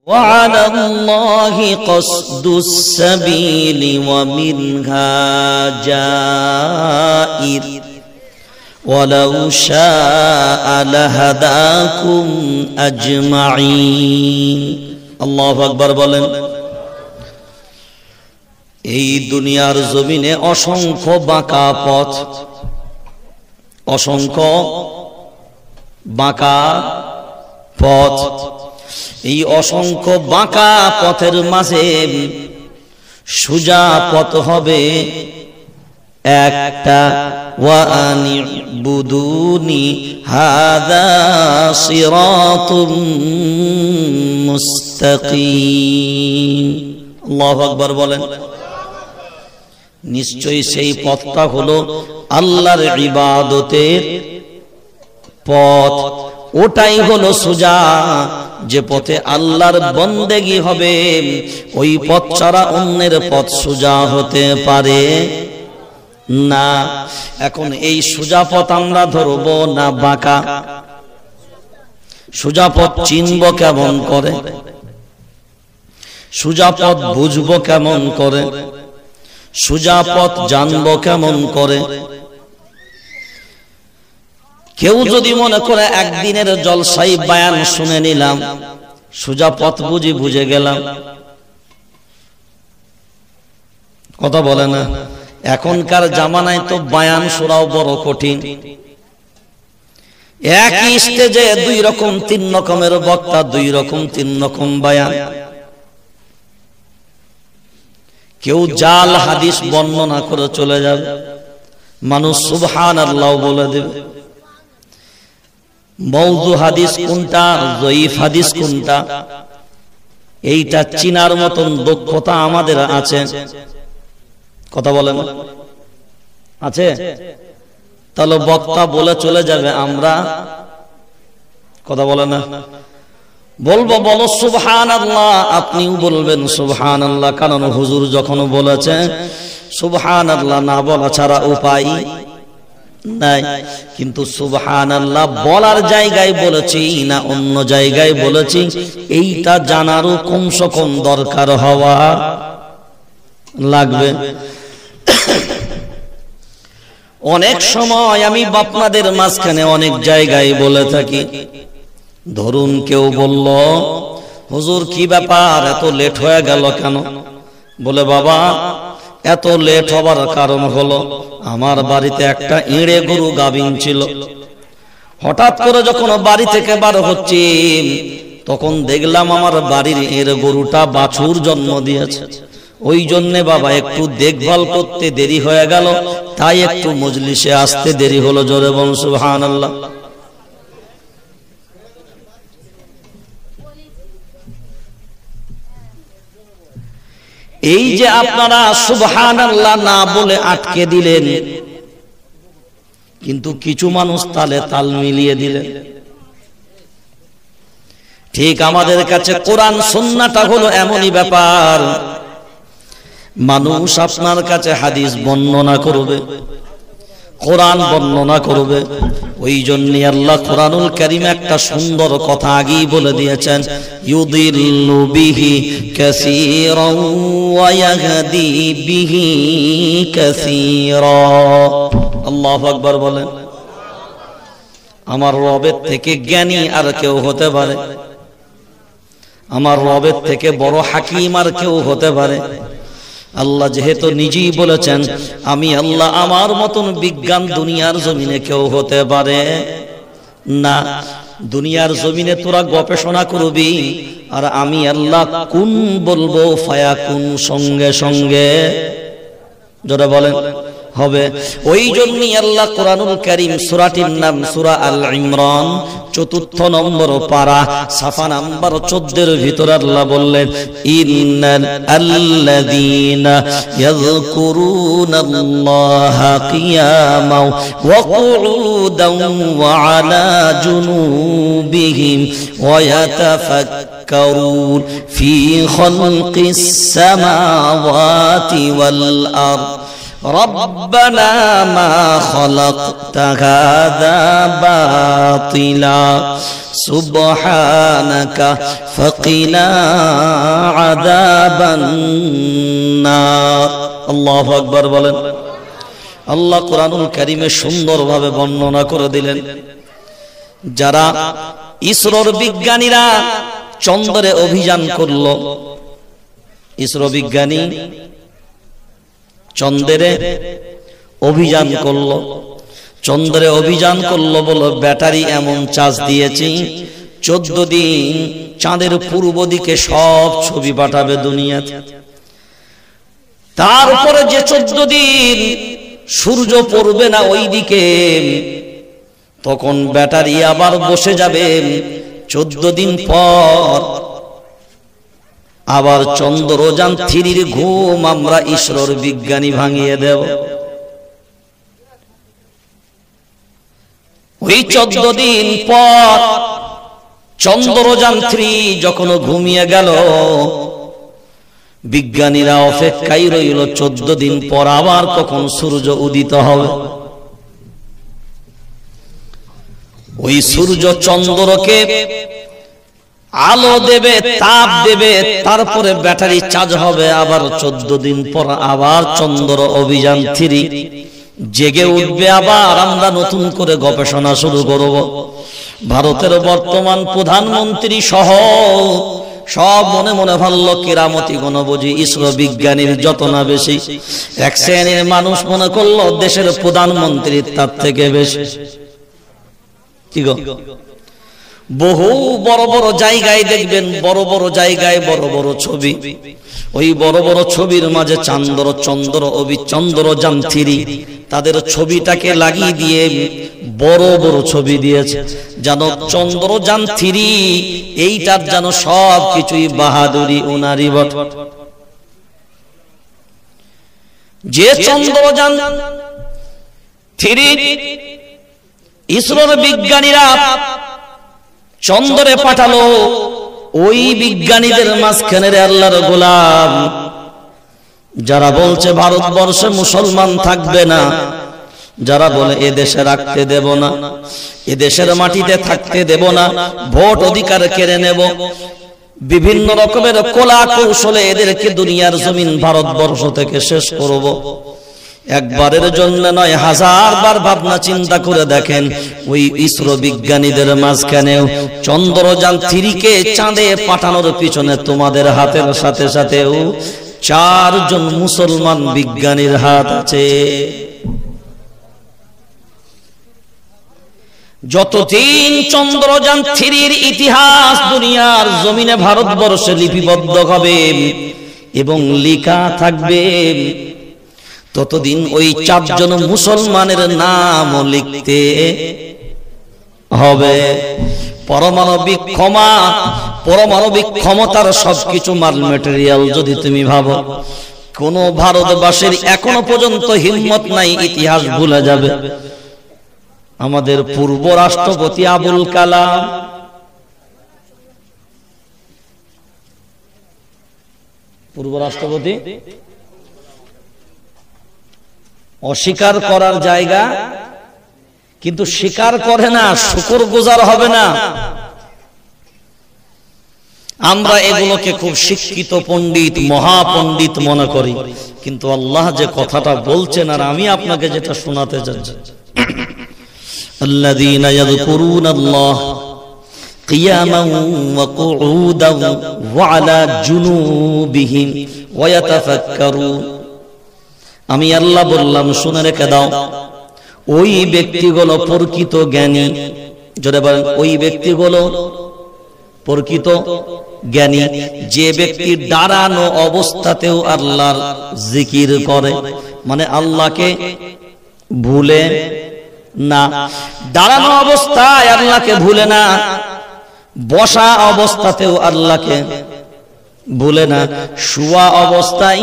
وعلى الله قصد السبيل ومنها جائر ولو شاء لهداكم أجمعين الله أكبر বলেন। এই দুনিয়ার জমিনে অসংখ্য বাঁকা পথ, অসংখ্য বাঁকা পথ, এই অসংখ্য বাঁকা পথের মাঝে সোজা পথ হবে একটা, ওয়া আনিবুদুনি হাযা সিরাতুম মুস্তাকিম। আল্লাহু আকবার বলেন। নিশ্চয়ই সেই পথটা হলো আল্লাহর ইবাদতের পথ, ওটাই হলো সোজা, যে পথে আল্লাহর বন্দেগী হবে। ওই পথ ছাড়া অন্যের পথ সোজা হতে পারে না। এখন এই সোজা পথ আমরা ধরবো না বাঁকা? সোজা পথ চিনব কেমন করে? সোজা পথ বুঝবো কেমন করে? সোজা পথ জানবো কেমন করে? কেউ যদি মনে করে একদিনের জলসাই বয়ান শুনে নিলাম, সোজা পথ বুঝে গেলাম, কথা বলে না। এখনকার জামানায় তো বয়ান শোনাও বড় কঠিন। একই স্টেজে দুই রকম তিন রকমের বক্তা, দুই রকম তিন রকম বয়ান। কেউ জাল হাদিস বর্ণনা করে চলে যাবে, মানুষ সুবহানাল্লাহ বলে দেবে। মওযু হাদিস কোনটা, যঈফ হাদিস কোনটা, এইটা চিনার মতন দক্ষতা আমাদের আছে? কথা বলেন, আছে? তাহলে বক্তা বলে চলে যাবে, আমরা কথা বলে না, বলবো বলো সুবহানাল্লাহ, আপনিও বলবেন সুবহানাল্লাহ, কারণ হুজুর যখন বলেছে সুবহানাল্লাহ না বলা ছাড়া উপায় নাই। কিন্তু সুবহানাল্লাহ বলার জায়গায় বলেছি না অন্য জায়গায় বলেছি, এইটা জানারও কমসে কম দরকার হওয়া লাগবে। অনেক সময় আমি আপনাদের মাঝখানে অনেক জায়গায় বলে থাকি, ধরুন কেউ বলল হুজুর কি ব্যাপার এত লেট হয়ে গেল কেন? বলে বাবা এত লেট হবার কারণ হলো আমার বাড়িতে একটা এঁড়ে গরু গাভিন ছিল। হঠাৎ করে যখন বাড়ি থেকে বার হচ্ছি তখন দেখলাম আমার বাড়ির এঁড়ে গরুটা বাছুর জন্ম দিয়েছে। ওই জন্যে বাবা একটু দেখভাল করতে দেরি হয়ে গেল, তাই একটু মজলিসে আসতে দেরি হলো। জোরে বলুন সুবহানাল্লাহ। এই যে আপনারা সুবহানাল্লাহ না বলে আটকে দিলেন, কিন্তু কিছু মানুষ তালে তাল মিলিয়ে দিলেন। ঠিক আমাদের কাছে কোরআন সুন্নাহটা হলো এমনই ব্যাপার, মানুষ আপনার কাছে হাদিস বর্ণনা করবে, কোরআন বর্ণনা করবে। ওই জন্য আল্লাহ কোরআনুল কারীমে একটা সুন্দর কথা আগেই বলে দিয়েছেন, ইউদিল্লু বিহি কাসীরান ওয়া ইয়াহদি বিহি কাসীরা। আল্লাহু আকবার বলেন। আমার রবের থেকে জ্ঞানী আর কেউ হতে পারে? আমার রবের থেকে বড় হাকিম আর কেউ হতে পারে? আল্লাহ যেহেতু নিজেই বলেছেন আমি আল্লাহ, আমার মতন বিজ্ঞান দুনিয়ার জমিনে কেউ হতে পারে না। দুনিয়ার জমিনে তোরা গবেষণা করবি, আর আমি আল্লাহ কুন বলবো ফায়াকুন, সঙ্গে সঙ্গে যারা বলেন হবে। ওই জন্যই আল্লাহ কোরআনুল কারীম সূরাটির নাম সূরা আল ইমরান, ৪র্থ নম্বর পারা, সাফা নাম্বার ১৪ এর ভিতরে আল্লাহ বললেন, ইন্নাল আল্লাযীনা ইয়াযকুরুনাল্লাহা কিয়ামান ওয়া কুউদান ওয়া আলা জুনুবিহিম ওয়া ইয়াতাফাক্কারুন ফি খালকিস সামাওয়াতি ওয়াল আরদ রব্বানা মা খালাকতা হাযা বাতিলা সুবহানাকা ফাকিনা আযাবান নার। আল্লাহু আকবার বলেন। আল্লাহ কোরআনুল কারীমে সুন্দরভাবে বর্ণনা করে দিলেন, যারা ইসরোর বিজ্ঞানীরা চন্দ্রে অভিযান করলো, ইসরো বিজ্ঞানী চন্দ্রে অভিযান করলো, চন্দ্রে অভিযান করলো বলো ব্যাটারি এমন চার্জ দিয়েছি 14 দিন চাঁদের পূর্ব দিকে সব ছবি পাঠাবে দুনিয়াতে। তারপরে যে 14 দিন সূর্য পড়বে না ওই দিকে, তখন ব্যাটারি আবার বসে যাবে। 14 দিন পর আবার চন্দ্রযান 3-র ঘুম আমরা ইসরোর বিজ্ঞানী ভাঙিয়ে দেব। ওই 14 দিন পর চন্দ্রযান 3 যখন ঘুমিয়ে গেল, বিজ্ঞানীরা অপেক্ষায় রইল 14 দিন পর আবার কখন সূর্য উদিত হবে। ওই সূর্য চন্দ্রকে আলো দেবে, তাপ দেবে, তারপরে ব্যাটারি চার্জ হবে। আবার 14 দিন পর আবার চন্দ্র অভিযান 3 জেগে উঠবে। আবার আমরা নতুন করে গবেষণা শুরু করব। ভারতের বর্তমান প্রধানমন্ত্রী সহ সব মনে মনে ভাবল কেরামতি কোন বুঝি ইসরো বিজ্ঞানীর যত না বেশি। এক শ্রেণীর মানুষ মনে করলো দেশের প্রধানমন্ত্রী তার থেকে বেশি। কি গো, বহু বড় বড় জায়গায় দেখবেন, বড় বড় জায়গায় বড় বড় ছবি, ওই বড় বড় ছবির মাঝে চন্দ্রযান 3 তাদের ছবিটাকে লাগিয়ে দিয়ে বড় বড় ছবি দিয়েছে, যেন চন্দ্রযান 3 এইটার যেন সব কিছুই বাহাদুরি ওনারই বটে। যে চন্দ্রযান 3 ইসরোর বিজ্ঞানীরা চন্দ্রে পাঠালো, ওই বিজ্ঞানীদের মাঝখানে আল্লাহর গোলাম যারা বলছে ভারতবর্ষে মুসলমান থাকবে না, যারা বলে এ দেশে রাখতে দেব না, এ দেশের মাটিতে থাকতে দেব না, ভোট অধিকার কেড়ে নেব, বিভিন্ন রকমের কলা কৌশলে এদেরকে দুনিয়ার জমিন ভারতবর্ষ থেকে শেষ করব। একবারের জন্য নয়, 1000 বার ভাবনা চিন্তা করে দেখেন, ওই ইসরো বিজ্ঞানীদের মাঝখানেও চন্দ্রযান 3 কে চাঁদে পাঠানোর পিছনে তোমাদের হাতের সাথে সাথেও 4 জন মুসলমান বিজ্ঞানীর হাত আছে। যতদিন চন্দ্রযান 3-র ইতিহাস দুনিয়ার জমিনে ভারতবর্ষে লিপিবদ্ধ হবে এবং লেখা থাকবে, ততদিন ওই 4 জন মুসলমানের নাম লিখতে হবে। পারমাণবিক ক্ষমতার সবকিছু মাল ম্যাটেরিয়াল যদি তুমি ভাবো, কোন ভারতবাসীর এখনো পর্যন্ত হিম্মত নাই, ইতিহাস ভুলে যাবে। আমাদের পূর্ব রাষ্ট্রপতি আবুল কালাম, পূর্ব রাষ্ট্রপতি অস্বীকার করার জায়গা, কিন্তু স্বীকার করে না, শুকরগুজার হবে না। আমরা এগুলোকে খুব শিক্ষিত পণ্ডিত, মহাপণ্ডিত মনে করি, কিন্তু আল্লাহ যে কথাটা বলছেন আর আমি আপনাকে যেটা শোনাতে যাচ্ছি, আল্লাযীনা ইয়াযকুরুনাল্লাহ কিয়ামান ওয়া কুউদান ওয়া আলা জুনুবিহিম ওয়া ইয়াতাফাক্কারুন। আমি আল্লাহ বললাম, শুনে রেখে দাও, ওই ব্যক্তিগুলো প্রকৃত জ্ঞানী। যদি বলেন ওই ব্যক্তিগুলো প্রকৃত জ্ঞানী, যে ব্যক্তি দাঁড়ানো অবস্থাতেও আল্লাহর জিকির করে, মানে আল্লাহকে ভুলে না। দাঁড়ানো অবস্থায় আল্লাহকে ভুলে না, বসা অবস্থাতেও আল্লাহকে ভুলে না, শুয়া অবস্থায়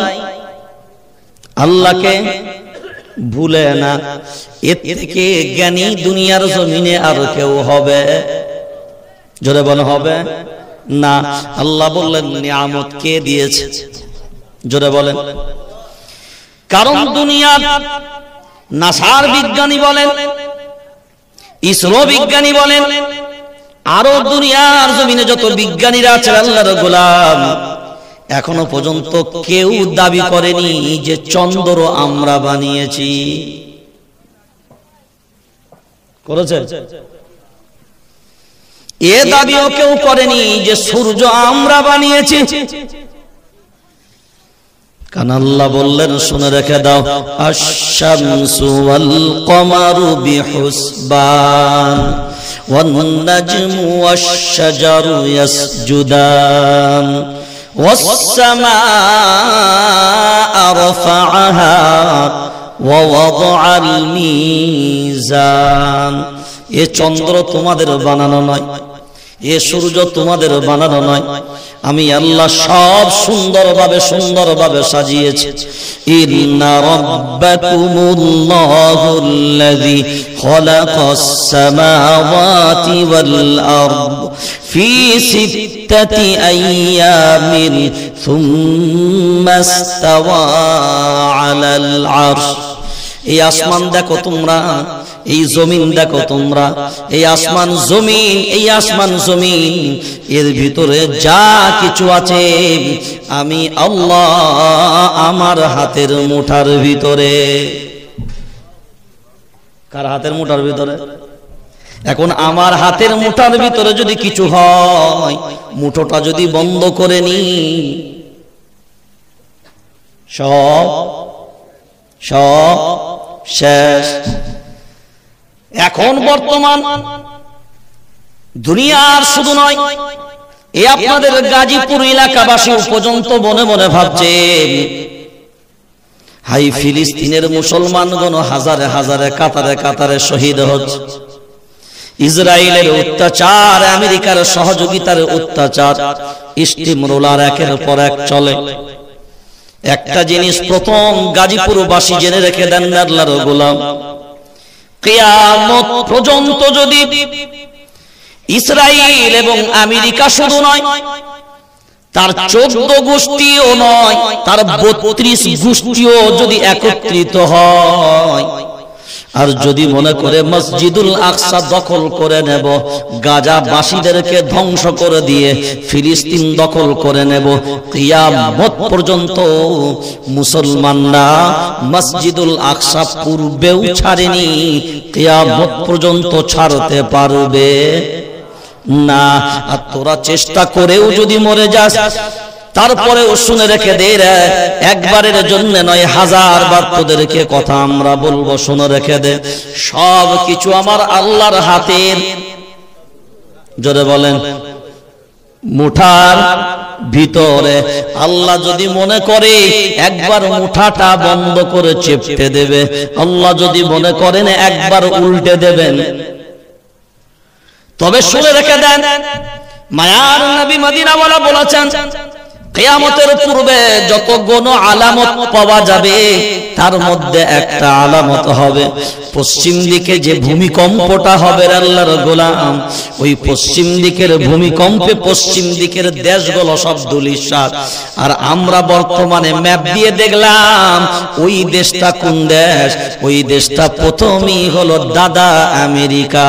আল্লাহকে ভুলে না। এর থেকে জ্ঞানী দুনিয়ার জমিনে আর কেউ হবে? জোরে বলে হবে না। আল্লাহ বললেন নিয়ামত কে দিয়েছে? জোরে বলেন। কারণ দুনিয়ার নাসার বিজ্ঞানী বলেন, ইসরো বিজ্ঞানী বলেন, আরো দুনিয়ার জমিনে যত বিজ্ঞানীরা আছে আল্লাহর গোলাম, এখনো পর্যন্ত কেউ দাবি করেনি যে চন্দ্র আমরা বানিয়েছি। করেছে? এ দাবিও কেউ করেনি যে সূর্য আমরা বানিয়েছি। কারণ আল্লাহ বললেন, শুনে রেখে দাও, আশ-শামসু ওয়াল কমারু বিহুসবান ওয়ান নাজমু ওয়াশ-শাজারু ইয়াসজুদান ওয়াস সামাআ রাফা'আহা ওয়া ওয়াদা'আল মিজান। এ চন্দ্র তোমাদের বানানো নয়, এ সূর্য তোমাদের বানানো নয়, আমি আল্লাহ সব সুন্দরভাবে সাজিয়েছি। ইন্না রাব্বাকুমুল্লাহুল্লাযী খালাকাস সামাওয়াতি ওয়াল আরদ ফি সিত্তাতি আইয়ামিন সুম্মা ইসতাওয়া আলাল আরশ। এই আসমান দেখো তোমরা, এই জমিন দেখো তোমরা, এই আসমান জমিন এর ভিতরে যা কিছু আছে আমি আল্লাহ আমার হাতের মুঠার ভিতরে। কার হাতের মুঠার ভিতরে? এখন আমার হাতের মুঠার ভিতরে যদি কিছু হয়, মুঠোটা যদি বন্ধ করে নি, সব শেষ। এখন বর্তমান দুনিয়ার শুধু নয়, এ আপনাদের গাজীপুর এলাকাবাসী পর্যন্ত মনে মনে ভাবছে, হাই ফিলিস্তিনের মুসলমানগণ হাজারে হাজারে কাতারে কাতারে শহীদ হচ্ছে, ইসরায়েলের অত্যাচার, আমেরিকার সহযোগিতার অত্যাচার, স্টিম রোলার একের পর এক চলে। একটা জিনিস প্রথম গাজীপুরবাসী জেনে রেখে দেন আল্লাহর গোলাম, কিয়ামত পর্যন্ত যদি ইসরায়েল এবং আমেরিকা শুধু নয়, তার 14 গোষ্ঠীও নয়, তার 32 গোষ্ঠীও যদি একত্রিত হয়, আর যদি মনে করে মসজিদুল আকসা দখল করে নেব, গাজাবাসীদেরকে ধ্বংস করে দিয়ে ফিলিস্তিন দখল করে নেব, কিয়ামত পর্যন্ত মুসলমানরা মসজিদুল আকসা পূর্বেও ছাড়েনি, কিয়ামত পর্যন্ত ছাড়তে পারবে না। আর তোরা চেষ্টা করেও যদি মরে যাস, তারপরেও শুনে রেখে দে, একবারের জন্য নয়, 1000 বার তোদেরকে কথা আমরা বলবো, শুনে রেখে দে, সব কিছু আমার আল্লাহর হাতের, জোরে বলেন, মুঠার ভিতরে। আল্লাহ যদি মনে করে একবার মুঠাটা বন্ধ করে চেপে দেবে, আল্লাহ যদি মনে করেন একবার উল্টে দেবেন, তবে শুনে রেখে দেন, মায়ার নবী মদিনাওয়ালা বলেছেন, কিয়ামতের পূর্বে যত কোন আলামত পাওয়া যাবে, তার মধ্যে একটা আলামত হবে, পশ্চিম দিকে যে ভূমিকম্পটা হবে আল্লাহর গোলাম, ওই পশ্চিম দিকের ভূমিকম্পে পশ্চিম দিকের দেশগুলো সব ধূলিসাৎ। আর আমরা বর্তমানে ম্যাপ দিয়ে দেখলাম ওই দেশটা কোন দেশ, ওই দেশটা প্রথমেই হলো দাদা আমেরিকা।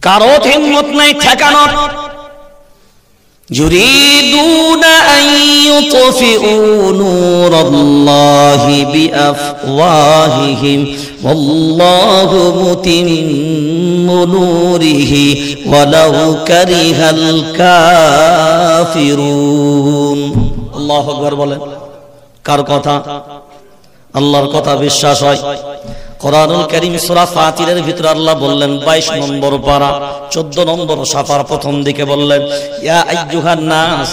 কারো হিম্মত নাই ঠেকানোর। يريدون أن يطفئوا نور الله بأفواههم والله متم نوره ولو كره الكافرون। আল্লাহু আকবার বলেন। কার কথা? আল্লাহর কথা বিশ্বাস হয়। কোরআনুল কারীম সূরা ফাতিরের ভিতরে আল্লাহ বললেন 22 নম্বর পারা 14 নম্বর সাফার প্রথম দিকে বললেন, ইয়া আইয়ুহান নাস,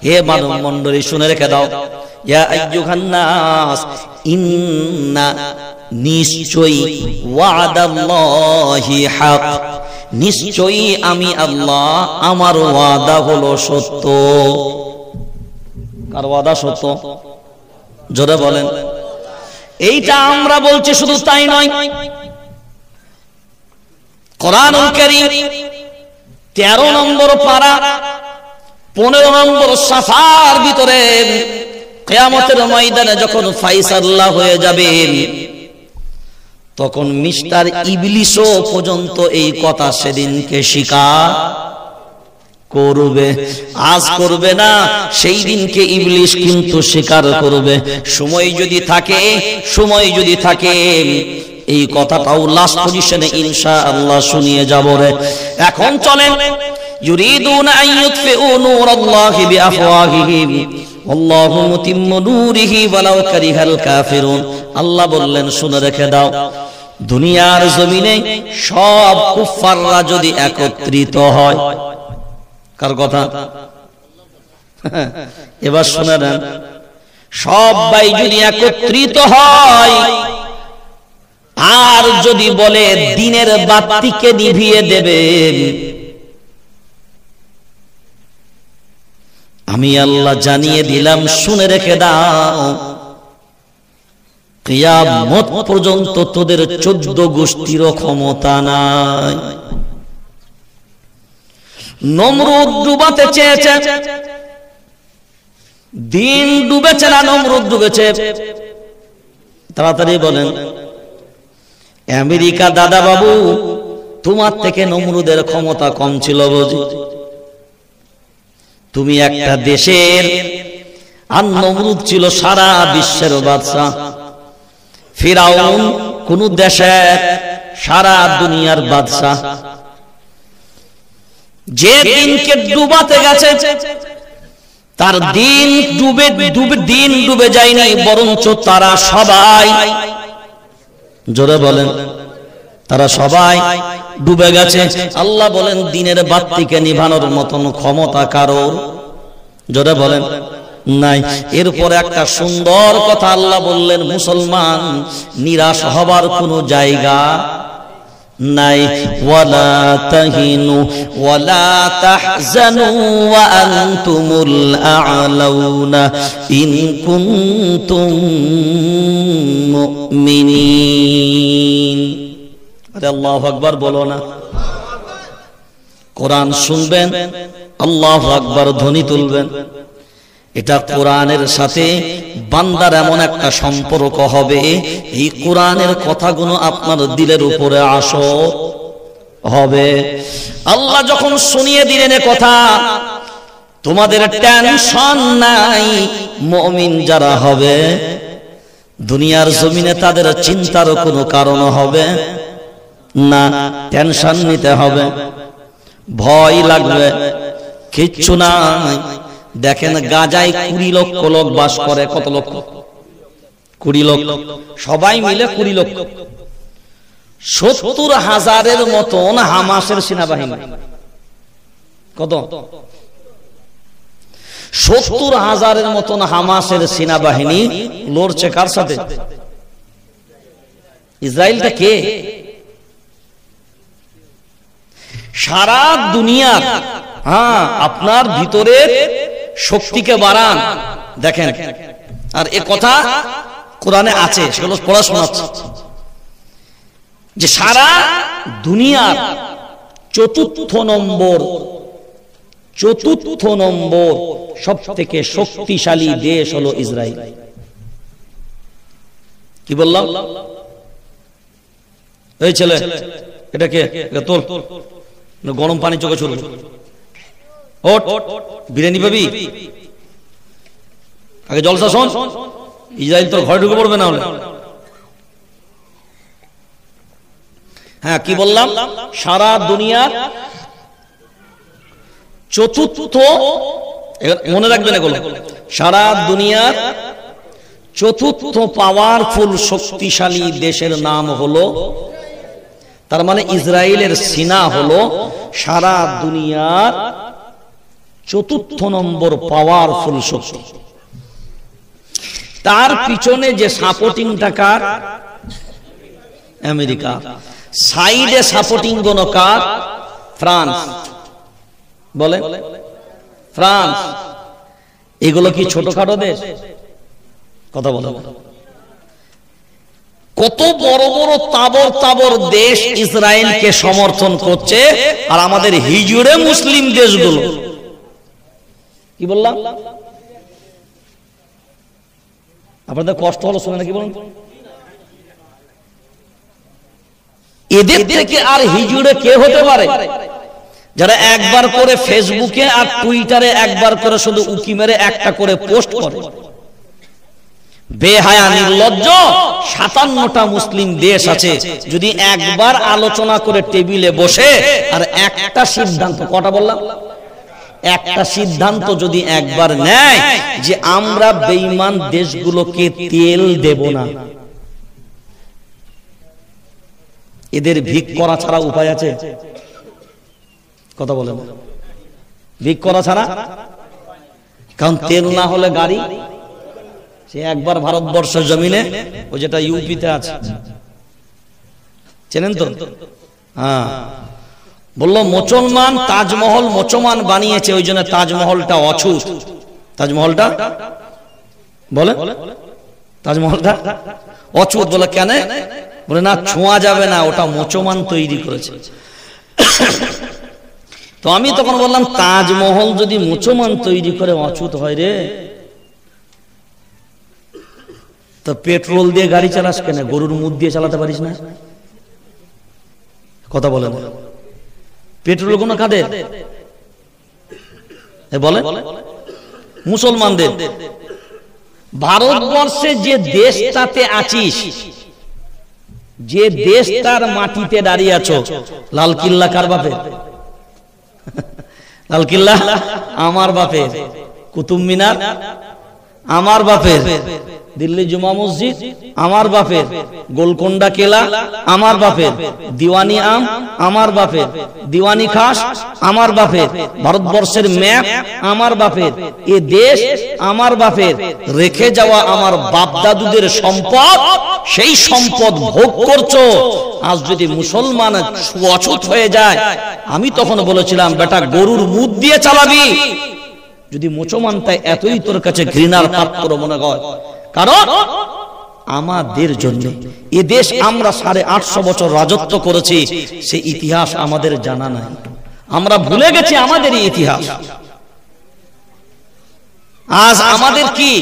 হে মানব মণ্ডলী শুনে রেখে দাও, ইয়া আইয়ুহান নাস ইন্না, নিশ্চয়ই, ওয়াদাল্লাহি হক, নিশ্চয়ই আমি আল্লাহ, আমার ওয়াদা হলো সত্য। কার ওয়াদা সত্য? জোরে বলেন। এইটা আমরা বলছি, শুধু তাই নয়, কোরআনুল কারীম 13 নম্বর পারা 15 নম্বর সাফার ভিতরে কিয়ামতের ময়দানে যখন ফায়সালা হয়ে যাবে, তখন মিস্টার ইবলিসও পর্যন্ত এই কথা সেদিনকে স্বীকার করবে। আজ করবে না, সেই দিনকে ইবলিস কিন্তু স্বীকার করবে। সময় যদি থাকে এই কথাটাও লাস্ট পজিশনে ইনশাআল্লাহ শুনিয়ে যাব রে। এখন চলেন, ইউরিদুনা আন ইউতফিউ নূরাল্লাহি বিআফওয়াহিহিম আল্লাহু মুতিম্মু নূরিহি ওয়ালাউ কারিহাল কাফিরুন। আল্লাহ বললেন, শুনে রেখে দাও, দুনিয়ার জমিনে সব কুফাররা যদি একত্রিত হয়, কার কথা? এবার শুনে নেন, সবাই যদি একত্রিত হয় আর যদি বলে দিনের বাতিকে নিভিয়ে দেবে, আমি আল্লাহ জানিয়ে দিলাম, শুনে রেখে দাও, কিয়ামত পর্যন্ত তোদের 14 গোষ্ঠীরও ক্ষমতা নাই। নমরুদ ডুবাতে চেয়েছে, দিন ডুবেছে না নমরুদ ডুবেছে? তাড়াতাড়ি বলেন। আমেরিকা দাদা বাবু, তোমার থেকে নমরুদের ক্ষমতা কম ছিল বুঝি? তুমি একটা দেশের, আর নমরুদ ছিল সারা বিশ্বের বাদশা। ফিরাউন কোন দেশের, সারা দুনিয়ার বাদশা। যে দিনকে ডুবাতে গেছে তার দিন ডুবে যায়নি, বরঞ্চ তারা সবাই, জোরে বলেন, তারা সবাই ডুবে গেছে। আল্লাহ বলেন, দিনের বাতিকে নিভানোর মতন ক্ষমতা কারোর, জোরে বলেন, নাই। এরপর একটা সুন্দর কথা আল্লাহ বললেন, মুসলমান নিরাশ হবার কোনো জায়গা নাই। ওয়ালা তাহিনু ওয়ালা তাহজানু ওয়া আনতুমুল আ'লাউনা ইন কুনতুম মুমিনিন। আরে আল্লাহু আকবার বলো না। কোরআন শুনবেন, আল্লাহু আকবার ধ্বনি তুলবেন। এটা কোরআনের সাথে বান্দার এমন একটা সম্পর্ক হবে, এই কোরআনের কথাগুলো আপনার দিলের উপরে আসর হবে। আল্লাহ যখন শুনিয়ে দিলেন এ কথা, তোমাদের টেনশন নাই। মুমিন যারা হবে দুনিয়ার জমিনে, তাদের চিন্তার কোনো কারণ হবে না, টেনশন নিতে হবে, ভয় লাগবে, কিচ্ছু নাই। দেখেন গাজায় 20 লক্ষ লোক বাস করে। কত লক্ষ? 20 লক্ষ। সবাই মিলে 20 লক্ষ। 70,000-এর মতন হামাসের সেনাবাহিনী। কত? 70,000-এর মতন হামাসের সেনাবাহিনী লড়ছে কার সাথে? ইসরায়েলটা কে? সারা দুনিয়া। হ্যাঁ, আপনার ভিতরে শক্তিকে বাড়ান। দেখেন, আর এ কথা কোরআনে আছে, সেগুলো পড়াশোনা যে সারা দুনিয়ার চতুর্থ নম্বর সব থেকে শক্তিশালী দেশ হলো ইসরায়েল। কি বললাম? এই ছেলে, এটা কে? তোর গরম পানি চোখে ছুড়বে। বিরিয়ানি পাবি? আগে জলসা শোন। ইসরায়েল তোর ঘরে ঢুকে পড়বে না হলে। হ্যাঁ, কি বললাম? সারা দুনিয়ার চতুর্থ, মনে রাখবেন এগুলো, সারা দুনিয়ার চতুর্থ পাওয়ারফুল শক্তিশালী দেশের নাম হলো, তার মানে ইসরায়েলের সেনা হলো সারা দুনিয়ার চতুর্থ নম্বর পাওয়ারফুল শক্তি। তার পিছনে যে সাপোর্টিং টাকার? আমেরিকা। সাইডে সাপোর্টিং কোন কার? ফ্রান্স। বলে ফ্রান্স। এগুলো কি ছোটখাটো দেশ? কথা বলো। কত বড় বড় তাবর দেশ ইসরায়েলকে সমর্থন করছে, আর আমাদের হিজড়ে মুসলিম দেশগুলো কি বললাম? আপনাদের কষ্ট হলো শুনে নাকি বলুন? এদের থেকে আর হিজুড়ে কে হতে পারে? যারা একবার করে ফেসবুকে আর টুইটারে একবার করে শুধু উকি মেরে একটা করে পোস্ট করে। বেহায়া নির্লজ্জ 57টা মুসলিম দেশ আছে, যদি একবার আলোচনা করে টেবিলে বসে আর একটা সিদ্ধান্ত, কটা বললাম? একটা সিদ্ধান্ত যদি একবার নেয় যে আমরা বেঈমান দেশগুলোকে তেল দেব না, এদের ভিক করা ছাড়া উপায় আছে? কথা বলেন, ভিক করা ছাড়া? কারণ তেল না হলে গাড়ি, সে একবার ভারতবর্ষের জমিনে, ও যেটা ইউপিতে আছে, চেনেন তো? হ্যাঁ, বললো মুসলমান তাজমহল মুসলমান বানিয়েছে, ওই জন্য তাজমহলটা অছুত। তাজমহলটা বলে, তাজমহলটা অছুত বলে কেন? বলে না, ছোঁয়া যাবে না, ওটা মুসলমান তৈরি করেছে। তো আমি তখন বললাম, তাজমহল যদি মুসলমান তৈরি করে অছুত হয় রে, তো পেট্রোল দিয়ে গাড়ি চালাস কেন? গরুর মুখ দিয়ে চালাতে পারিস না? কথা বলে না, পেট্রোল কোনো কাদের? বলে মুসলমানদের। ভারতবর্ষে যে দেশটাতে আছিস, যে দেশটার মাটিতে দাঁড়িয়ে আছো, লাল কিল্লা কার বাপের? লাল কিল্লা আমার বাপের, কুতুব মিনার আমার বাপের, দিল্লি জুমা মসজিদ আমার বাপের, গোলকোন্ডা কেলা আমার বাপের, দিওয়ানি আম আমার বাপের, দিওয়ানি খাস আমার বাপের, ভারতবর্ষের ম্যাপ আমার বাপের, এ দেশ আমার বাপের, রেখে যাওয়া আমার বাপ দাদুদের সম্পদ, সেই সম্পদ ভোগ করছো। আজ যদি মুসলমান অছুত হয়ে যায়, আমি তখন বলেছিলাম বেটা গরুর মুখ দিয়ে চালাবি। যদি মুসলমান তাই এতই তোর কাছে ঘৃণার পাত্র মনে হয়, কারণ আমাদের জন্য এ দেশ আমরা 850 বছর রাজত্ব করেছি, সেই ইতিহাস আমাদের জানা নাই, আমরা ভুলে গেছি আমাদের ইতিহাস। আজ আমাদের কি?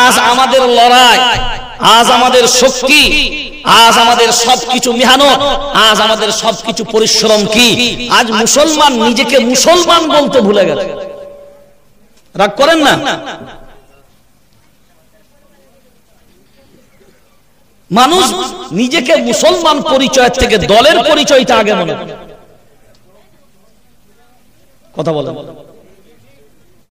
আজ আমাদের লড়াই, আজ আমাদের শক্তি, আজ আমাদের সবকিছু মেহনত, আজ আমাদের সবকিছু পরিশ্রম কি? আজ মুসলমান নিজেকে মুসলমান বলতে ভুলে গেছে। রাগ করেন না, মানুষ নিজেকে মুসলমান পরিচয় থেকে দলের পরিচয়টা আগে মনে করে। কথা বলেন।